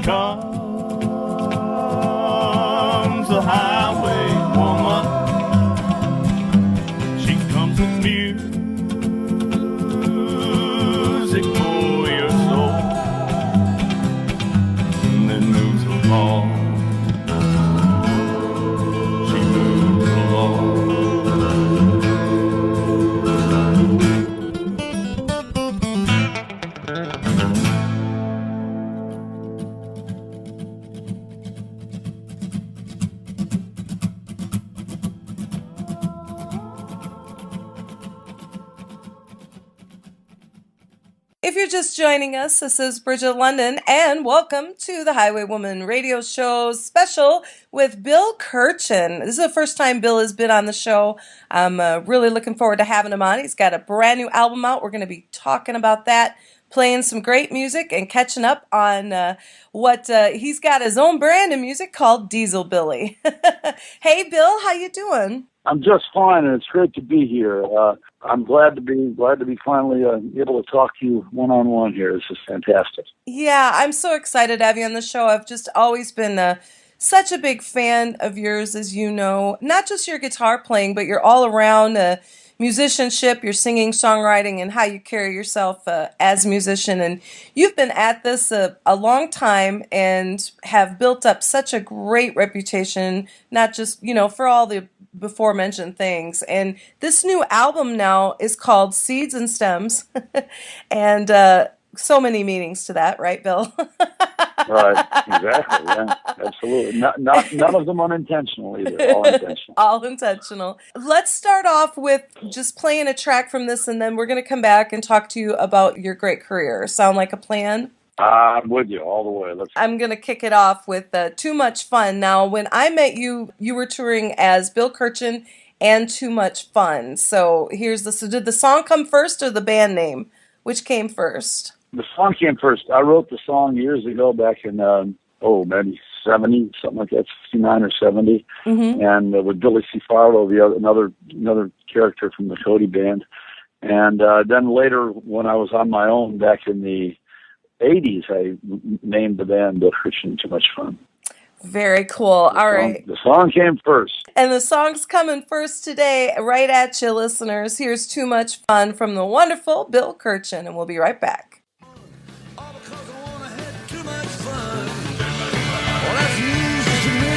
comes the highwaywoman. She comes with music for your soul, and then moves along. She moves along. If you're just joining us, this is Bridget London, and welcome to the Highwaywoman radio show special with Bill Kirchen. This is the first time Bill has been on the show. I'm really looking forward to having him on. He's got a brand new album out. We're going to be talking about that, playing some great music, and catching up on what he's got his own brand of music called Diesel Billy. Hey, Bill, how you doing? I'm just fine, and it's great to be here. I'm glad to be finally able to talk to you one-on-one here. This is fantastic. Yeah, I'm so excited to have you on the show. I've just always been such a big fan of yours, as you know. Not just your guitar playing, but your all-around musicianship, your singing, songwriting, and how you carry yourself as a musician. And you've been at this a long time and have built up such a great reputation, not just, for all the before mentioned things. And this new album now is called Seeds and Stems, and so many meanings to that, right, Bill? Right, exactly, yeah, absolutely. None of them unintentional either, all intentional. All intentional. Let's start off with just playing a track from this, and then we're going to come back and talk to you about your great career. Sound like a plan? I'm with you all the way. I'm going to kick it off with Too Much Fun. Now, when I met you, you were touring as Bill Kirchen and Too Much Fun. So so did the song come first or the band name? Which came first? The song came first. I wrote the song years ago back in, maybe 70, something like that, 69 or 70. Mm-hmm. And with Billy C. Farlow, another character from the Cody band. And then later, when I was on my own back in the 80s, I named the band Bill Kirchen Too Much Fun. Very cool. All right. The song came first. And the song's coming first today, right at you, listeners. Here's Too Much Fun from the wonderful Bill Kirchen, and we'll be right back. All because I wanna have too much fun. Well, that's news to me.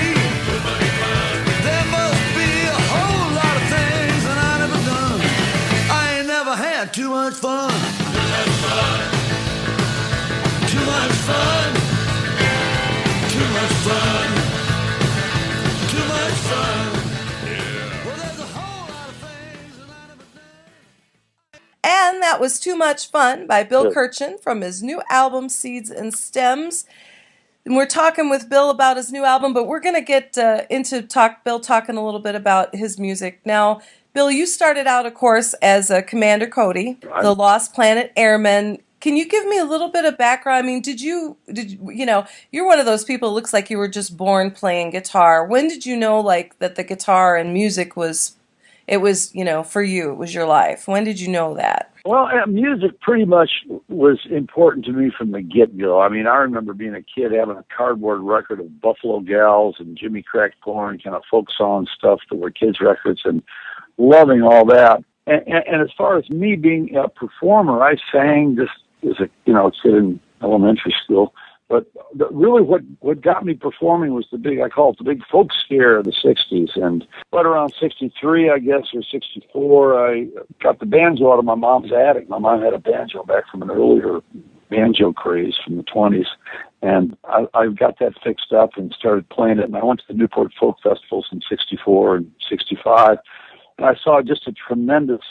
There must be a whole lot of things that I never done. I ain't never had too much fun. Too much fun. Too much fun. Too much fun. Yeah. Well, there's a whole lot of things that I never done. And that was Too Much Fun by Bill Kirchen from his new album, Seeds and Stems. And we're talking with Bill about his new album, but we're going to get into Bill talking a little bit about his music. Now, Bill, you started out, of course, as Commander Cody, right. The Lost Planet Airmen. Can you give me a little bit of background? I mean, did you you're one of those people, it looks like you were just born playing guitar. When did you know, that the guitar and music for you, it was your life? When did you know that? Well, music pretty much was important to me from the get-go. I mean, I remember being a kid having a cardboard record of Buffalo Gals and Jimmy Crack Corn, kind of folk song stuff that were kids' records, and loving all that. And as far as me being a performer, I sang just as a kid in elementary school. But really what got me performing was I call it the big folk scare of the 60s. But around 63, I guess, or 64, I got the banjo out of my mom's attic. My mom had a banjo back from an earlier banjo craze from the 20s. And I got that fixed up and started playing it. And I went to the Newport Folk Festivals in 64 and 65. And I saw just a tremendous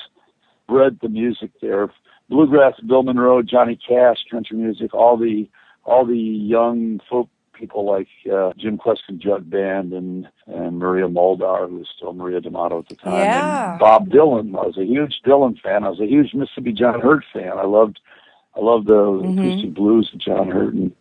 breadth of music there. Bluegrass, Bill Monroe, Johnny Cash, country music, all the young folk people like Jim Kweskin Jug Band and Maria Muldaur, who was still Maria D'Amato at the time. Yeah. And Bob Dylan. I was a huge Dylan fan. I was a huge Mississippi John Hurt fan. I loved the acoustic blues of John Hurt. And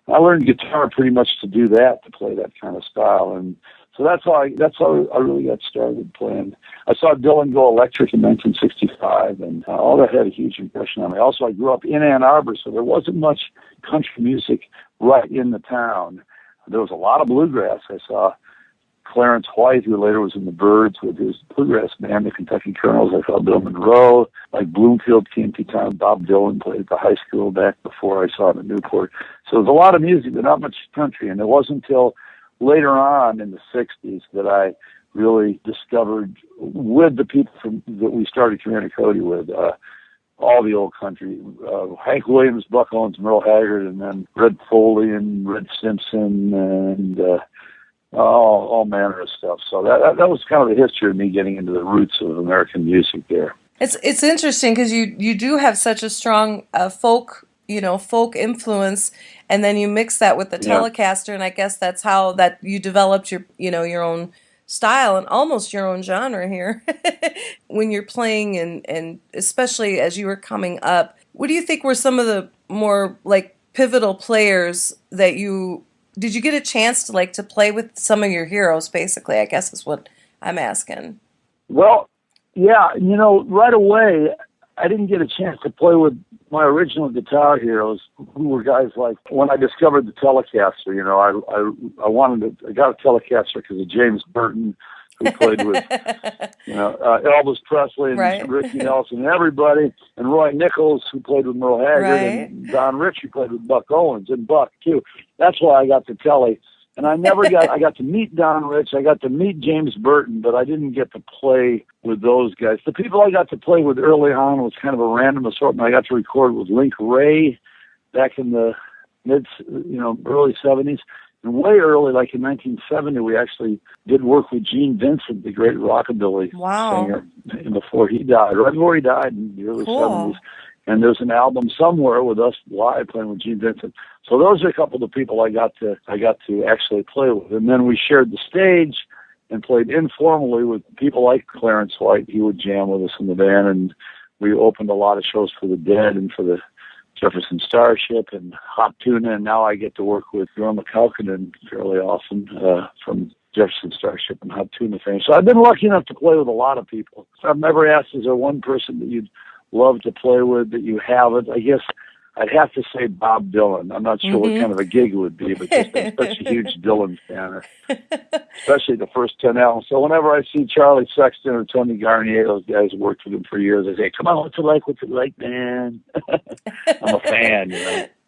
I learned guitar pretty much to do that, to play that kind of style. And So that's how I really got started playing. I saw Dylan go electric in 1965, and all that had a huge impression on me. Also, I grew up in Ann Arbor, so there wasn't much country music right in the town. There was a lot of bluegrass. I saw Clarence White, who later was in the Byrds with his bluegrass band, the Kentucky Colonels. I saw Bill Monroe, like Bloomfield TNT Town. Bob Dylan played at the high school back before I saw him at Newport. So there's a lot of music, but not much country. And it wasn't until later on in the 60s that I really discovered, with the people that we started Community Cody with, all the old country, Hank Williams, Buck Owens, Merle Haggard, and then Red Foley and Red Simpson, and all manner of stuff. So that was kind of the history of me getting into the roots of American music there. It's interesting because you do have such a strong folk influence, and then you mix that with the Telecaster, and I guess that's how that you developed your own style and almost your own genre here when you're playing, and especially as you were coming up. What do you think were some of the more like pivotal players that did you get a chance to play with some of your heroes, basically, I guess is what I'm asking. Well, yeah, right away I didn't get a chance to play with my original guitar heroes, who were guys like, when I discovered the Telecaster, I got a Telecaster because of James Burton, who played with, Elvis Presley and right. Ricky Nelson and everybody, and Roy Nichols, who played with Merle Haggard, right. and Don Rich, who played with Buck Owens, and Buck too. That's why I got the Telly. And I got to meet Don Rich, I got to meet James Burton, but I didn't get to play with those guys. The people I got to play with early on was kind of a random assortment. I got to record with Link Ray back in the early 70s. And way early, like in 1970, we actually did work with Gene Vincent, the great rockabilly singer, before he died, right before he died in the early 70s. And there's an album somewhere with us live playing with Gene Vincent. So those are a couple of the people I got to actually play with. And then we shared the stage and played informally with people like Clarence White. He would jam with us in the band, and we opened a lot of shows for the Dead and for the Jefferson Starship and Hot Tuna. And now I get to work with Jorma Kaukonen fairly often from Jefferson Starship and Hot Tuna fame. So I've been lucky enough to play with a lot of people. So I've never asked, is there one person that you'd love to play with that you haven't? I guess I'd have to say Bob Dylan. I'm not sure what kind of a gig it would be, but just I'm such a huge Dylan fan, especially the first 10 albums. So whenever I see Charlie Sexton or Tony Garnier, those guys who worked with him for years, I say, come on, what's it like, man? I'm a fan,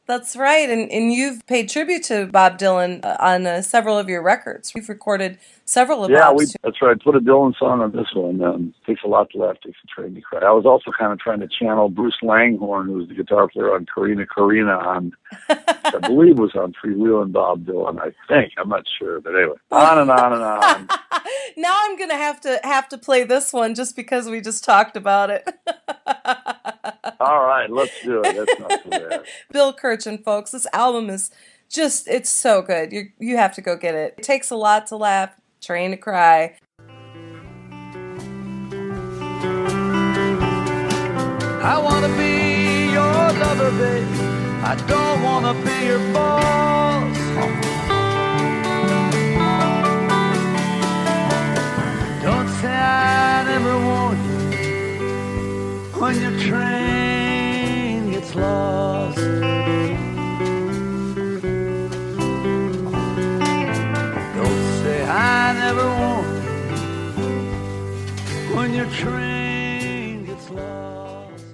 That's right, and you've paid tribute to Bob Dylan on several of your records. You've recorded several of Bob's. Yeah, that's right. Put a Dylan song on this one. Takes a lot to laugh, takes a train to cry. I was also kind of trying to channel Bruce Langhorne, who was the guitar player on Carina on, which I believe was on Freewheelin' Bob Dylan, I think. I'm not sure, but anyway, on and on and on. Now I'm going to have to play this one just because we just talked about it. All right, let's do it. That's not too bad. Bill Kirchen, folks. This album is just, it's so good. You have to go get it. It takes a lot to laugh, train to cry. I want to be your lover, babe. I don't want to be your boss. Don't say I never want you when your train gets lost. Don't say I never want you when your train gets lost.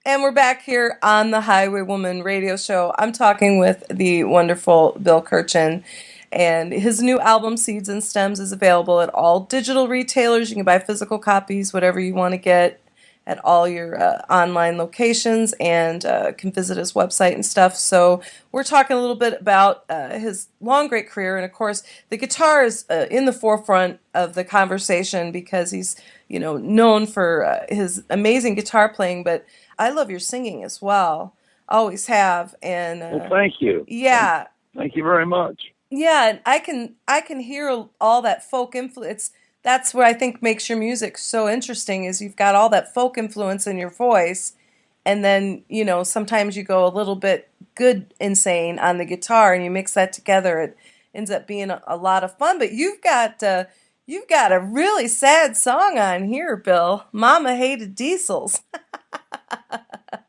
And we're back here on the Highwaywoman radio show. I'm talking with the wonderful Bill Kirchen. And his new album, Seeds and Stems, is available at all digital retailers. You can buy physical copies, whatever you want to get, at all your online locations, and can visit his website and stuff. So we're talking a little bit about his long, great career. And, of course, the guitar is in the forefront of the conversation because he's, known for his amazing guitar playing. But I love your singing as well. Always have. And well, thank you. Yeah. Thank you very much. Yeah, and I can hear all that folk influence. That's what I think makes your music so interesting, is you've got all that folk influence in your voice, and then, sometimes you go a little bit good insane on the guitar, and you mix that together. ends up being a lot of fun. But you've got a really sad song on here, Bill. Mama hated diesels.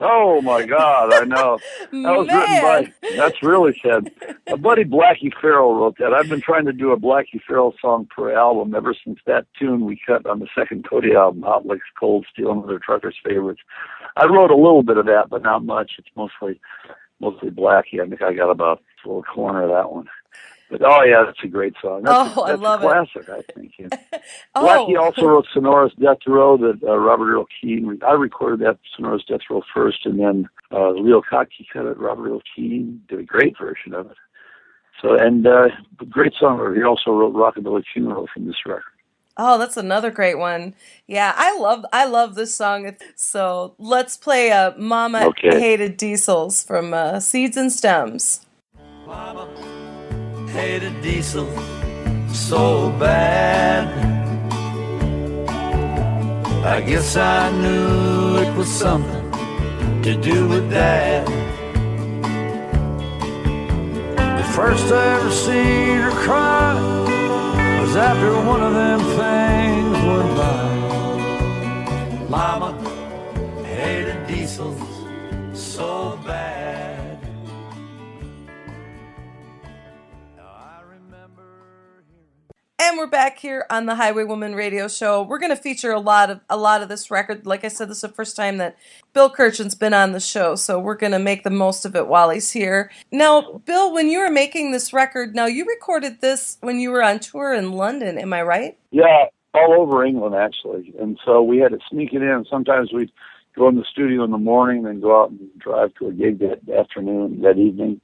Oh my God, I know. That was written Man. that's really sad. My buddy Blackie Farrell wrote that. I've been trying to do a Blackie Farrell song per album ever since that tune we cut on the second Cody album, Hot Licks, Cold Steel, and Other Truckers' Favorites. I wrote a little bit of that, but not much. It's mostly Blackie. I think I got about a little corner of that one. But oh yeah, that's a great song. That's I love a classic, I think. Yeah. Oh. Blackie also wrote Sonora's Death Row that Robert Earl Keen. I recorded that Sonora's Death Row first, and then Leo Kottke cut it. Robert Earl Keen did a great version of it. So great song. He also wrote Rockabilly Funeral from this record. Oh, that's another great one. Yeah, I love this song. So let's play Mama Hated Diesels from Seeds and Stems. Mama hated diesel so bad. I guess I knew it was something to do with that. The first I ever seen her cry was after one of them things went by. Mama hated diesels so bad. And we're back here on the Highwaywoman radio show. We're going to feature a lot of this record. Like I said, this is the first time that Bill Kirchen's been on the show, so we're going to make the most of it while he's here. Now, Bill, when you were making this record, now you recorded this when you were on tour in London, am I right? Yeah, all over England, actually. And so we had to sneak it in. Sometimes we'd go in the studio in the morning, then go out and drive to a gig that afternoon, that evening.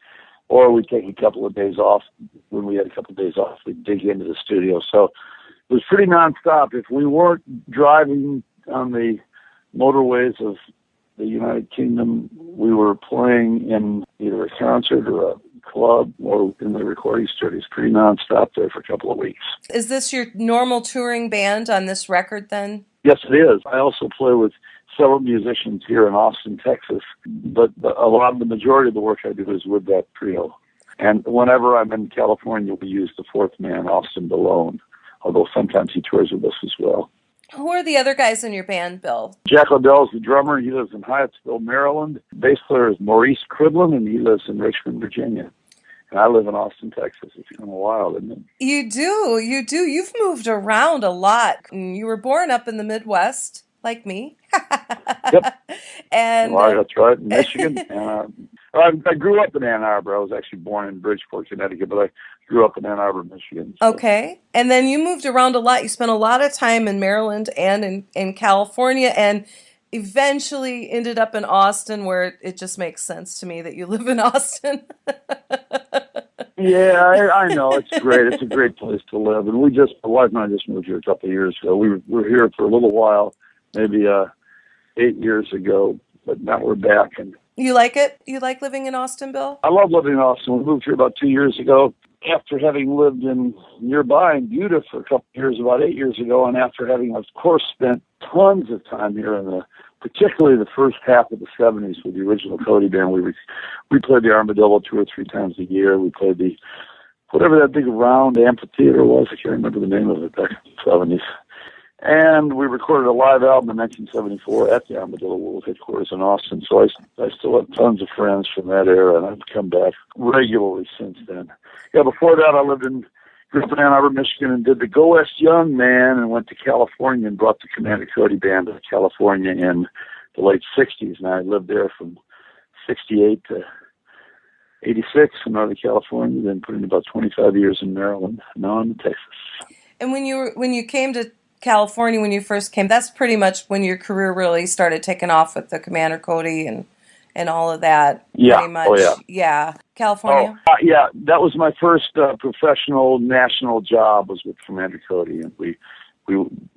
Or we'd take a couple of days off. When we had a couple of days off, we'd dig into the studio. So it was pretty nonstop. If we weren't driving on the motorways of the United Kingdom, we were playing in either a concert or a club or in the recording studio. It's pretty nonstop there for a couple of weeks. Is this your normal touring band on this record then? Yes, it is. I also play with several musicians here in Austin, Texas, but the majority of the work I do is with that trio. And whenever I'm in California, we use the fourth man, Austin DeLone, although sometimes he tours with us as well. Who are the other guys in your band, Bill? Jack Odell's the drummer. He lives in Hyattsville, Maryland. Bass player is Maurice Criblin, and he lives in Richmond, Virginia. And I live in Austin, Texas. It's kind of wild, isn't it? You do. You've moved around a lot. You were born up in the Midwest, like me. Yep. And that's right, in Michigan. I grew up in Ann Arbor. I was actually born in Bridgeport, Connecticut, but I grew up in Ann Arbor, Michigan. So. Okay. And then you moved around a lot. You spent a lot of time in Maryland and in California, and eventually ended up in Austin, where it just makes sense to me that you live in Austin. Yeah, I know. It's great. It's a great place to live. And my wife and I just moved here a couple of years ago. We were here for a little while, maybe 8 years ago, but now we're back. And you like it? You like living in Austin, Bill? I love living in Austin. We moved here about 2 years ago after having lived in nearby in Buda for a couple of years, about 8 years ago, and after having, of course, spent tons of time here particularly the first half of the 70s with the original Cody band. We played the Armadillo 2 or 3 times a year. We played whatever that big round amphitheater was. I can't remember the name of it back in the 70s. And we recorded a live album in 1974 at the Armadillo World Headquarters in Austin. So I still have tons of friends from that era, and I've come back regularly since then. Yeah, before that, I grew up in Ann Arbor, Michigan, and did the Go West Young Man, and went to California and brought the Commander Cody Band to California in the late 60s. And I lived there from 68 to 86 in Northern California, then put in about 25 years in Maryland, and now I'm in Texas. And when you came to California, when you first came, that's pretty much when your career really started taking off with the Commander Cody and all of that. Yeah. Pretty much. Oh, yeah. Yeah. California? Yeah. That was my first professional national job, was with Commander Cody. And we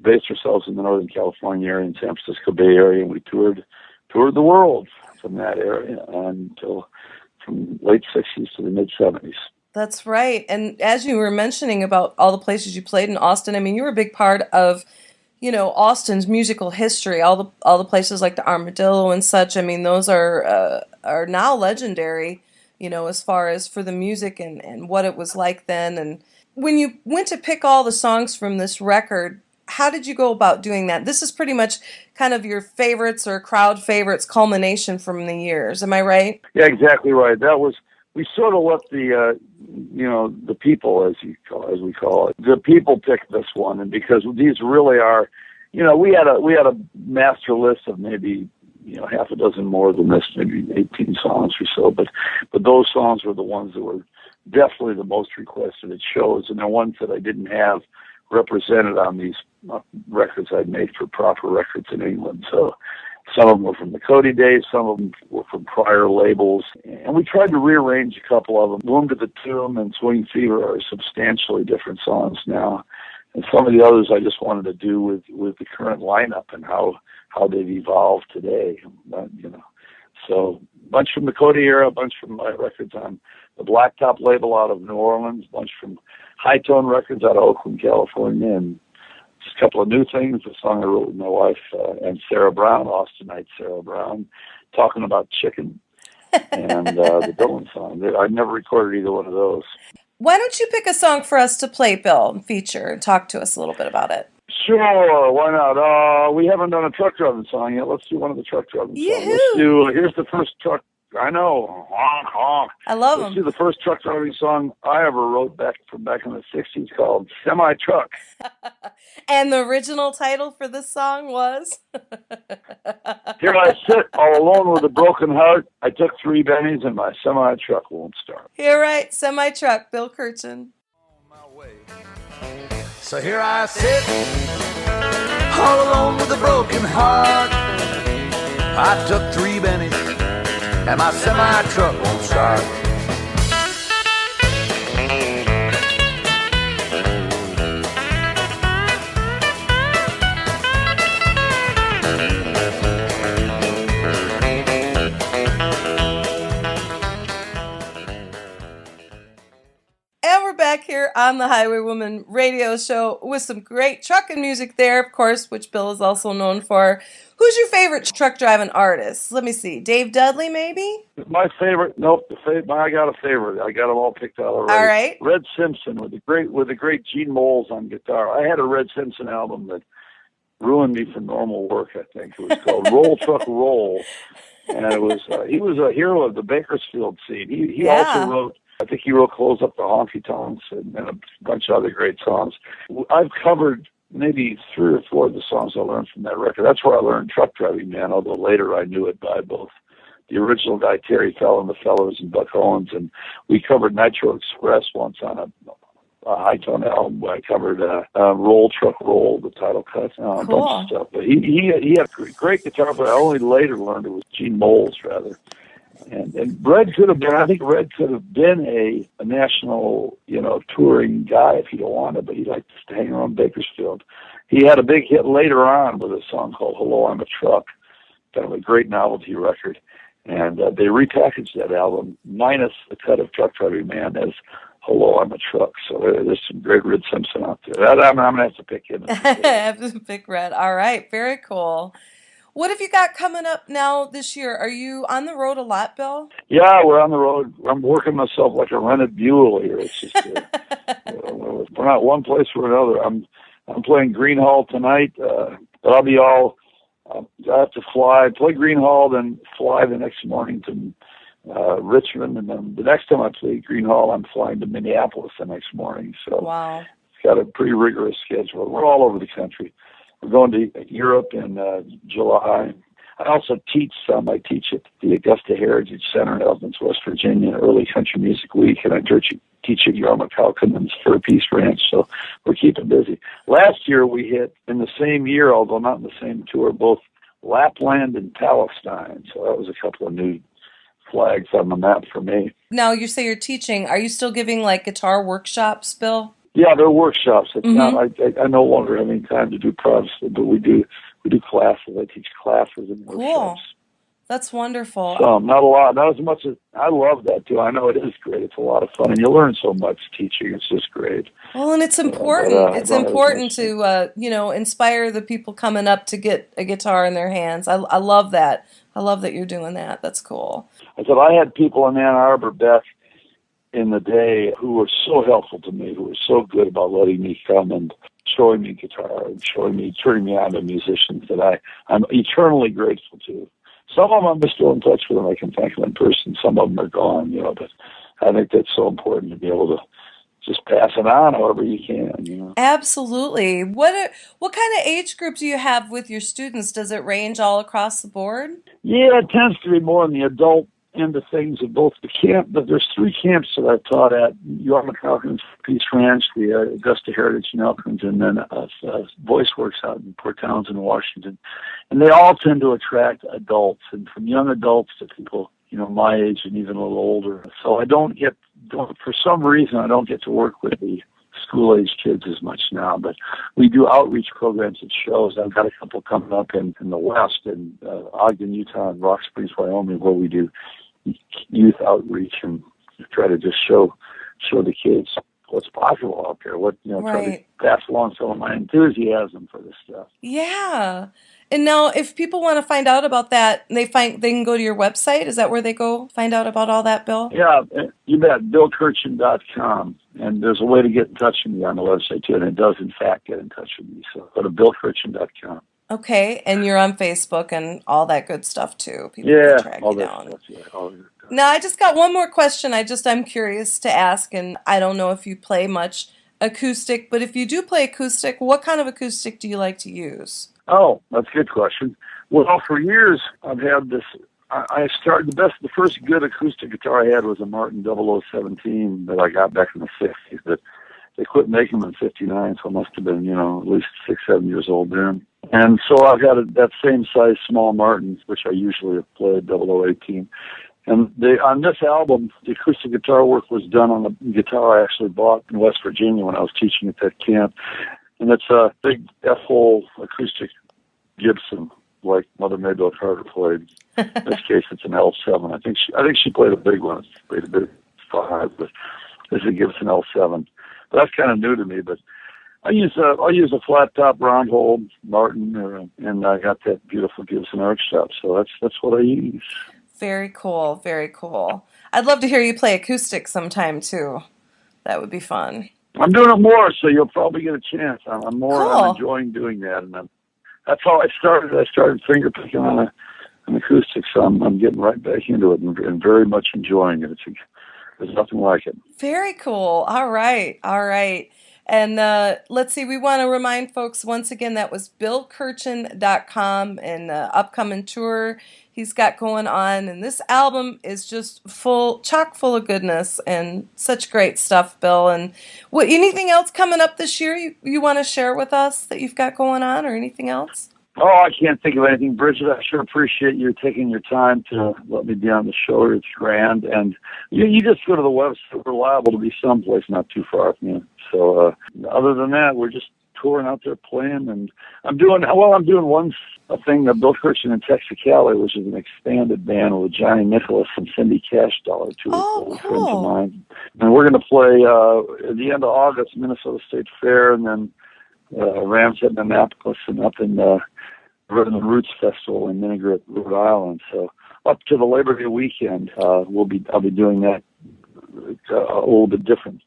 based ourselves in the Northern California area, in San Francisco Bay Area, and we toured the world from that area until from late 60s to the mid 70s. That's right. And as you were mentioning about all the places you played in Austin, I mean, you were a big part of, Austin's musical history. All the places like the Armadillo and such. I mean, those are now legendary as far as for the music and what it was like then. And when you went to pick all the songs from this record, how did you go about doing that? This is pretty much kind of your favorites or crowd favorites culmination from the years. Am I right? Yeah, exactly right. We sort of let the people, as we call it, the people pick this one, and because these really are, we had a master list of maybe half a dozen more than this, maybe 18 songs or so, but those songs were the ones that were definitely the most requested at shows, and they're ones that I didn't have represented on these records I'd made for proper records in England. So some of them were from the Cody days, some of them were from prior labels, and we tried to rearrange a couple of them. Bloom to the Tomb and Swing Fever are substantially different songs now, and some of the others I just wanted to do with the current lineup and how they've evolved today. So a bunch from the Cody era, a bunch from my records on the Blacktop label out of New Orleans, a bunch from High Tone Records out of Oakland, California, and just a couple of new things. A song I wrote with my wife and Sarah Brown, Austinite Sarah Brown, talking about chicken, and the Dylan song. I've never recorded either one of those. Why don't you pick a song for us to play, Bill, and feature, and talk to us a little bit about it? Sure, why not? We haven't done a truck driving song yet. Let's do one of the truck driving songs. Let's do, here's the first truck. I know, honk, honk. I love them. Let's do the first truck driving song I ever wrote back in the 60s called Semi Truck. And the original title for this song was? Here I sit all alone with a broken heart. I took 3 bennies and my semi truck won't start. You're right, Semi Truck, Bill Kirchen. So here I sit, all alone with a broken heart. I took 3 bennies, and my semi-truck won't start. And we're back here on the Highwaywoman radio show with some great trucking music there, of course, which Bill is also known for. Who's your favorite truck driving artist? Let me see. Dave Dudley, maybe? My favorite, nope. I got a favorite. I got them all picked out already. All right. Red Simpson with the great Gene Moles on guitar. I had a Red Simpson album that ruined me for normal work. I think it was called Roll Truck Roll, and it was he was a hero of the Bakersfield scene. He also wrote. I think he wrote Close Up the Honky Tonks and a bunch of other great songs. I've covered maybe 3 or 4 of the songs I learned from that record. That's where I learned Truck Driving Man, although later I knew it by both the original guy, Terry Fell and the Fellers, and Buck Owens. And we covered Nitro Express once on a High Tone album. I covered Roll Truck Roll, the title cut, a bunch of stuff. But he had a great guitar, but I only later learned it was Gene Moles, rather. And Red could have been, I think Red could have been a national, touring guy if he'd wanted, but he liked to hang around Bakersfield. He had a big hit later on with a song called Hello, I'm a Truck, kind of a great novelty record. And they repackaged that album, minus the cut of Truck Driving Man, as Hello, I'm a Truck. So there's some great Red Simpson out there. I'm going to have to pick him. I have to pick Red. All right, very cool. What have you got coming up now this year? Are you on the road a lot, Bill? Yeah, we're on the road. I'm working myself like a rented mule here. It's just we're not one place or another. I'm playing Greenhall tonight, but I'll be all. I have to play Greenhall, then fly the next morning to Richmond, and then the next time I play Greenhall, I'm flying to Minneapolis the next morning. So wow, it's got a pretty rigorous schedule. We're all over the country. We're going to Europe in July. I also teach some. I teach at the Augusta Heritage Center in Elkins, West Virginia, Early Country Music Week, and I teach at Yarmouth Calkin's Fur Peace Ranch, so we're keeping busy. Last year we hit, in the same year, although not in the same tour, both Lapland and Palestine, so that was a couple of new flags on the map for me. Now, you say you're teaching. Are you still giving, guitar workshops, Bill? Yeah, they're workshops. It's not. I no longer have any time to do Protestant, but we do classes. I teach classes and workshops. Cool. That's wonderful. Not a lot, not as much as I love that too. I know it is great. It's a lot of fun, and you learn so much teaching. It's just great. Well, and it's important. It's important to inspire the people coming up to get a guitar in their hands. I love that. I love that you're doing that. That's cool. I said, I had people in Ann Arbor back in the day who were so helpful to me, who were so good about letting me come and showing me guitar and turning me on to musicians that I'm eternally grateful to. Some of them I'm still in touch with and I can thank them in person. Some of them are gone, but I think that's so important to be able to just pass it on however you can, Absolutely. What kind of age group do you have with your students? Does it range all across the board? Yeah, it tends to be more in the adult end of things of both the camp, but there's 3 camps that I've taught at: York Elkins Peace Ranch, the Augusta Heritage in Elkins, and then Voice Works out in Port Townsend, Washington. And they all tend to attract adults, and from young adults to people, my age and even a little older. So for some reason, I don't get to work with the school-age kids as much now, but we do outreach programs at shows. I've got a couple coming up in the West, in Ogden, Utah, and Rock Springs, Wyoming, where we do youth outreach and try to just show the kids what's possible out there, try to pass along some of my enthusiasm for this stuff. Yeah. And now, if people want to find out about that, they can go to your website. Is that where they go find out about all that, Bill? Yeah, you bet. BillKirchen.com. And there's a way to get in touch with me on the website, too, and it does, in fact, get in touch with me. So go to BillKirchen.com. Okay, and you're on Facebook and all that good stuff, too. People can track you down. Stuff, yeah, all that stuff. Now, I just got one more question I'm curious to ask, and I don't know if you play much acoustic, but if you do play acoustic, what kind of acoustic do you like to use? Oh, that's a good question. Well, for years, I've had this. I started the first good acoustic guitar I had was a Martin 0017 that I got back in the 60s, but they quit making them in 59, so I must have been, at least 6-7 years old then. And so I've got that same size small Martin, which I usually have played, 0018. And on this album, the acoustic guitar work was done on the guitar I actually bought in West Virginia when I was teaching at that camp. And it's a big F-hole acoustic Gibson, like Mother Maybelle Carter played. In this case, it's an L7. I think she played a big one. She played a big 5, but this is a Gibson L7. But that's kind of new to me. But I'll use a flat top round hole Martin, and I got that beautiful Gibson arch top. So that's what I use. Very cool. Very cool. I'd love to hear you play acoustic sometime too. That would be fun. I'm doing it more, so you'll probably get a chance. I'm Cool. enjoying doing that, and that's how I started. I started finger picking on an acoustic, so I'm getting right back into it and very much enjoying it. There's nothing like it. Very cool. All right. And let's see, we want to remind folks once again that was BillKirchen.com and the upcoming tour he's got going on. And this album is just chock full of goodness and such great stuff, Bill. And anything else coming up this year you want to share with us that you've got going on, or anything else? Oh, I can't think of anything, Bridget. I sure appreciate you taking your time to let me be on the show. It's grand. And you just go to the website. We're liable to be someplace not too far from you. So other than that, we're just touring out there playing. And I'm doing a thing that Bill Kirchen in Texicali, which is an expanded band with Johnny Nicholas and Cindy Cashdollar, two old friends of mine. And we're going to play at the end of August, Minnesota State Fair, and then Rams at Annapolis, and up in Rhythm and Roots Festival in Minnegrett, Rhode Island. So up to the Labor Day weekend, I'll be doing that a little bit different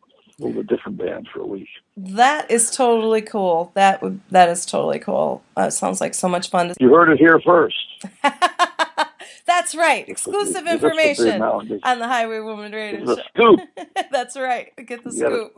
band for a week. That is totally cool. That is totally cool. Sounds like so much fun. You heard it here first. That's right. Exclusive information on the Highwaywoman Radio Show. Scoop. That's right. Get the scoop.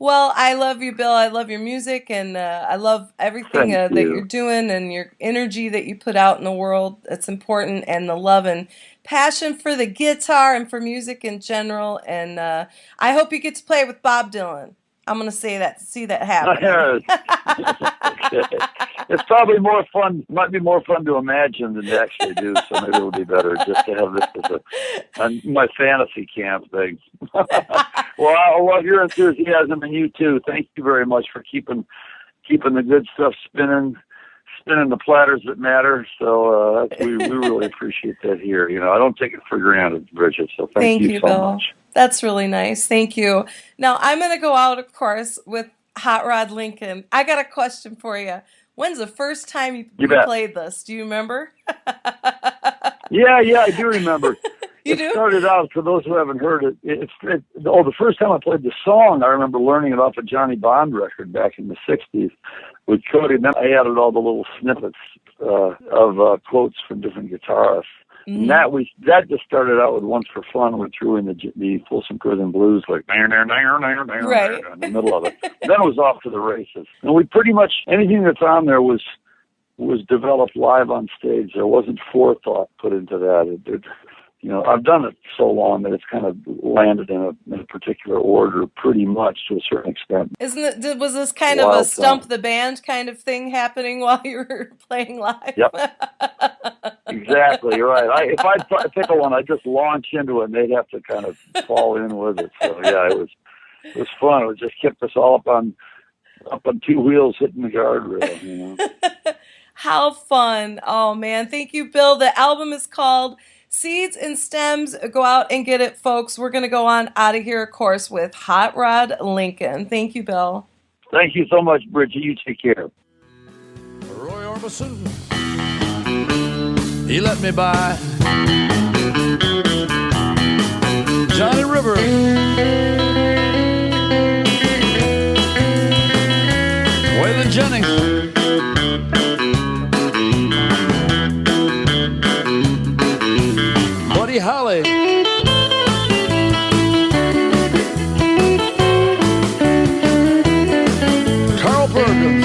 Well, I love you, Bill. I love your music, and I love everything that you're doing and your energy that you put out in the world. It's important, and the love and passion for the guitar and for music in general. And I hope you get to play with Bob Dylan. I'm going to see that happen. Okay. It's probably more fun. Might be more fun to imagine than to actually do. So maybe it'll be better just to have this as my fantasy camp thing. Well, I love your enthusiasm, and you too. Thank you very much for keeping the good stuff spinning the platters that matter. So we really appreciate that here. I don't take it for granted, Bridget. So thank you so Bill. much. That's really nice. Thank you. Now I'm going to go out, of course, with Hot Rod Lincoln. I got a question for you. When's the first time you played this? Do you remember? Yeah, I do remember. You it do? started out, for those who haven't heard it, the first time I played the song, I remember learning it off a Johnny Bond record back in the 60s with Cody. And then I added all the little snippets of quotes from different guitarists. Mm-hmm. And that just started out with Once for Fun. We threw in the Folsom Prison Blues, like Right. in the middle of it. Then it was off to the races. And we pretty much, anything that's on there was developed live on stage. There wasn't forethought put into that. I've done it so long that it's kind of landed in a particular order, pretty much to a certain extent. Was this kind of a stump the band kind of thing happening while you were playing live? Yep. Exactly, right. If I'd pick one, I'd just launch into it, and they'd have to kind of fall in with it. So yeah, it was fun. It just kept us all up on two wheels hitting the guardrail. How fun! Oh man, thank you, Bill. The album is called Seeds and Stems. Go out and get it, folks. We're going to go on out of here, of course, with Hot Rod Lincoln. Thank you, Bill. Thank you so much, Bridget. You take care. Roy Orbison, he let me by. Johnny River, Waylon Jennings, Buddy Holly, Carl Perkins.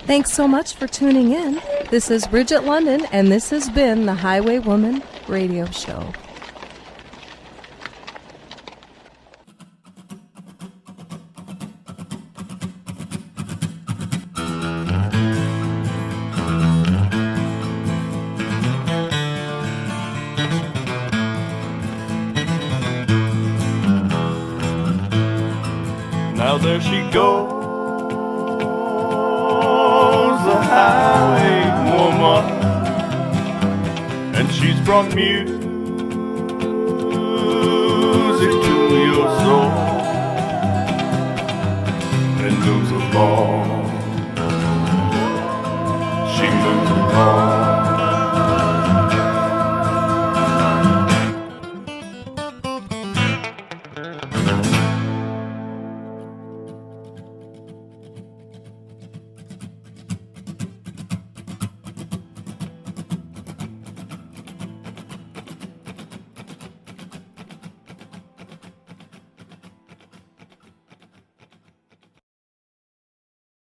Thanks so much for tuning in. This is Bridget London, and this has been the Highwaywoman Radio Show. Now there she goes, the highwaywoman, and she's brought music to your soul, and moves along, she moves along.